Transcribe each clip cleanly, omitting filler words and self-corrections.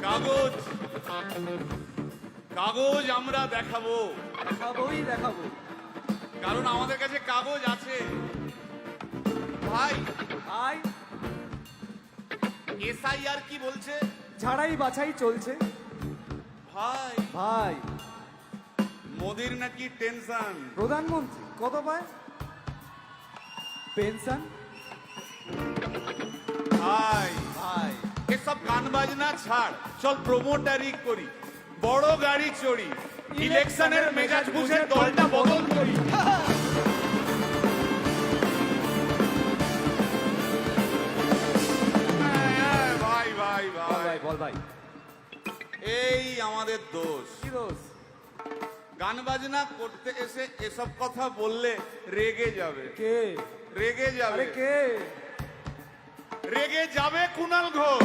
কাগজ কাগজ আমরা দেখাবো, দেখাবো। কারণ আমাদের কাছে কাগজ আছে। ভাই ভাই, এসআইআর কি বলছে? ঝাড়াই বাছাই চলছে। ভাই ভাই, মোদির নাকি টেনশন। প্রধানমন্ত্রী কত পায় পেনশন? ভাই ভাই, এসব গান বাজনা ছাড়, চল প্রমোটারি করি, বড় গাড়ি চড়ি, ইলেকশনের মেজাজ বুঝে দলটা বদল করি। ভাই ভাই ভাই বল ভাই, এই আমাদের দোষ। কি দোষ? গান বাজনা করতে এসে এসব কথা বললে রেগে যাবে। কে? রেগে যাবে। আরে কে? রেগে যাবে কুণাল ঘোষ।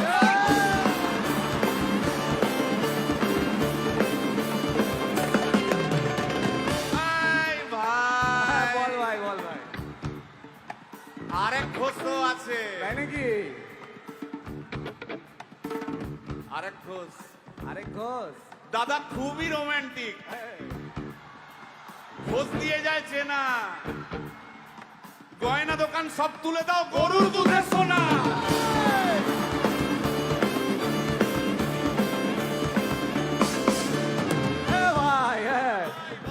ভাই ভাই বল ভাই, বল ভাই। আরেক ঘোষ তো আছে। তাই নাকি? আরেক ঘোষ আরে ঘোষ। দাদা খুবই রোমান্টিক, ঘোষ দিয়ে যায় চেনা, গয়না দোকান সব তুলে দাও, গরুর দুধের সোনা। ভাই,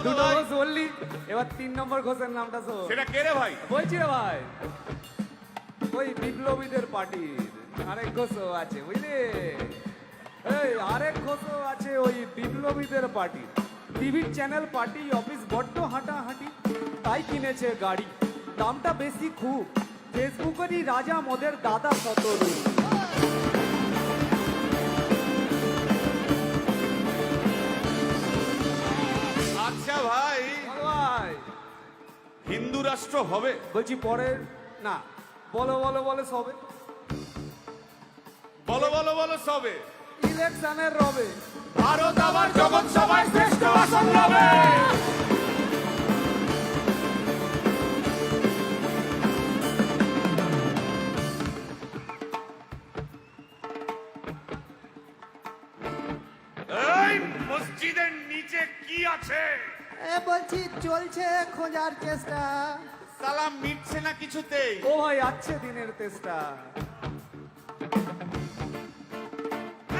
দুটো ঘোষ বললি, এবার 3 নম্বর ঘোষের নামটা শোন। সেটা কে রে ভাই? বলছি রে ভাই, ওই বিপ্লবীদের পার্টির আরেক ঘোষও আছে, বুঝলি? এই আরেক ঘোষও আছে ওই বিপ্লবীদের পার্টির। টিভির চ্যানেল, পার্টি অফিস বড্ড হাঁটাহাঁটি, তাই কিনেছে গাড়ি, দামটা বেশি খুব, ফেসবুকেরই রাজা মদের দাদা শতরূপ। আচ্ছা ভাই, ভাই হিন্দু রাষ্ট্র হবে? বলছি পরে না, বলো বলো বলো সবে, বলো বলো বলো সবে। ইলেকশনের রবে ভারত আবার জগৎ সভায় শ্রেষ্ঠ আসন রবে। এই মসজিদের নিচে কি আছে? বলছি চলছে খোঁজার চেষ্টা। সালাম মিটছে না কিছুতেই। ও ভাই, আছে দিনের চেষ্টা।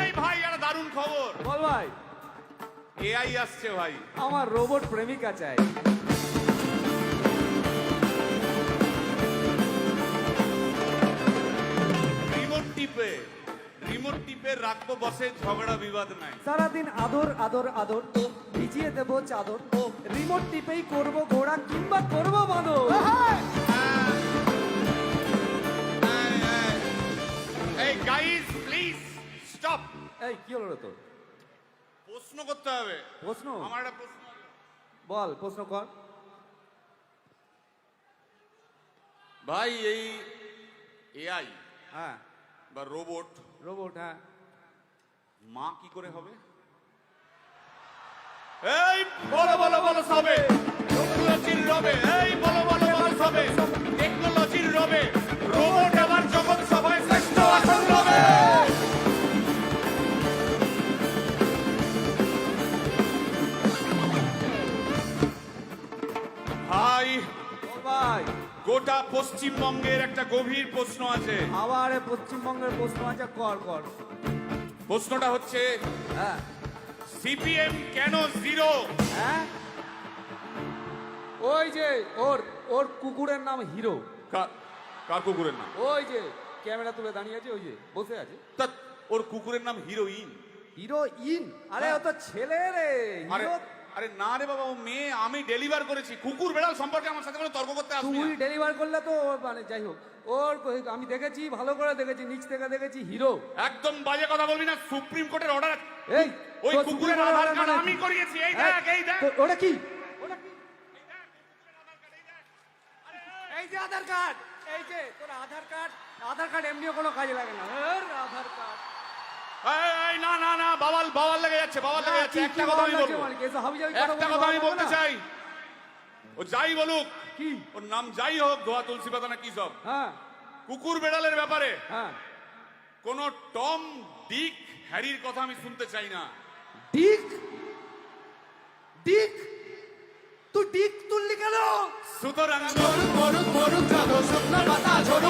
এই ভাই, আর দারুণ খবর, বল ভাই। এআই আসছে ভাই। আমার রোবট প্রেমিকা চাই। রিমোট টিপে রাখবো বসে, ঝগড়া বিবাদ নাই। সারাদিন আদর আদর আদর, ভিজিয়ে দেবো চাদর, রিমোট টিপেই করবো ঘোড়া কিংবা করবো বাঁদর। এই গাইস প্লিজ স্টপ। এই কি হলো রে তোর? প্রশ্ন করতে হবে। প্রশ্ন? আমার একটা প্রশ্ন আছে। বল, প্রশ্ন কর। ভাই এই এআই হ্যাঁ, বা রোবট, রোবট, হ্যাঁ। মা কি করে হবে? এই বলো বলো বলো সবে, টেকনোলজির রবে। এই বলো বলো বলো সবে, টেকনোলজির রবে, রোবট আবার জগৎ সভায় শ্রেষ্ঠ আসন রবে। ভাই, বল ভাই। গোটা পশ্চিমবঙ্গের একটা গভীর প্রশ্ন আছে। আবার এ পশ্চিমবঙ্গের প্রশ্ন আছে, কর কর। প্রশ্নটা হচ্ছে, হ্যাঁ সিপিএম কেন জিরো? হ্যাঁ, ওই যে ওর ওর কুকুরের নাম হিরো। কার কুকুরের নাম? ওই যে ক্যামেরা তুলে দাঁড়িয়ে আছে, ওই যে বসে আছে। তা ওর কুকুরের নাম হিরোইন। হিরোইন? আরে ও তো ছেলে রে। আরে হিরো আরে না রে বাবা, ও মেয়ে। আমি ডেলিভার করেছি। কুকুর বেড়াল সম্পর্কে আমার সাথে কোনো তর্ক করতে আসবি তুই না। ডেলিভার করলে তো মানে যাই হোক, ওর আমি দেখেছি, ভালো করে দেখেছি, নিচ থেকে দেখেছি, হিরো। একদম বাজে কথা বলবি না। সুপ্রিম কোর্টের অর্ডার। এই ওই তোর কুকুরের সুপ্রিম আধার কোর্টের কার্ড মানে- আমি করিয়েছি। এই এই, দেখ, এই দেখ। ওটা কি? এই যে আধার কার্ড, এই যে তোর আধার কার্ড। আধার কার্ড এমনিও কোনো কাজে লাগে না। আধার কার্ড। এই না না না, বাবাল বাবাল লেগে যাচ্ছে, বাবাল লেগে যাচ্ছে। একটা কথা আমি বলবো, একটা কথা আমি বলতে চাই। ও যাই বলুক, কি? ওর নাম যাই হোক, ধোয়া তুলসী পাতা না কি সব, হ্যাঁ কুকুর বেড়ালের ব্যাপারে হ্যাঁ কোন টম ডিক হ্যারির কথা আমি শুনতে চাই না। ডিক ডিক তুই ডিক তুললি কেন? সুতরাং মরুক মরুক মরুক যত শুকনো পাতা ঝরে